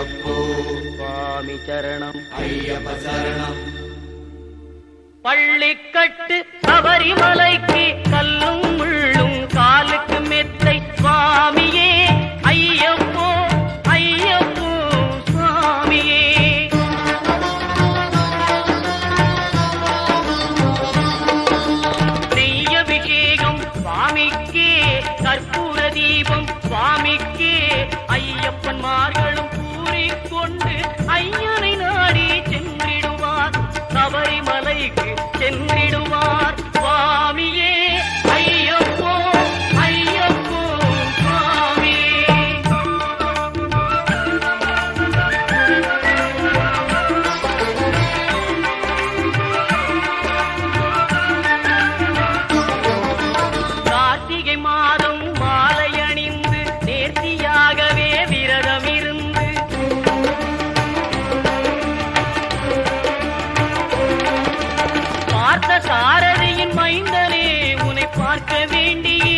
ஐயப்போ சுவாமி சரணம் ஐயப்ப சரணம். பள்ளிக்கட்டு சபரிமலைக்கு கல்லும் முள்ளும் காலுக்கு மெத்தை சுவாமியே ஐயப்போ ஐயப்போ சுவாமியே. நெய்யபிஷேகம் சுவாமிக்கே, கற்பூர தீபம் சுவாமிக்கே, ஐயப்பன்மார்களும் கூறிக்கொண்டு ஐயனை நாடி சென்றிடுவார், சபரிமலைக்கு சென்றிடுவார் சுவாமியே ஐயப்போ ஐயப்போ சுவாமியே. கார்த்திகை மாதம் மாலை அணிந்து நேர்த்தியாகவே விரதம் இருந்து பார்த்த சாரதியின் மைந்தனே உன்னை பார்க்க வேண்டிய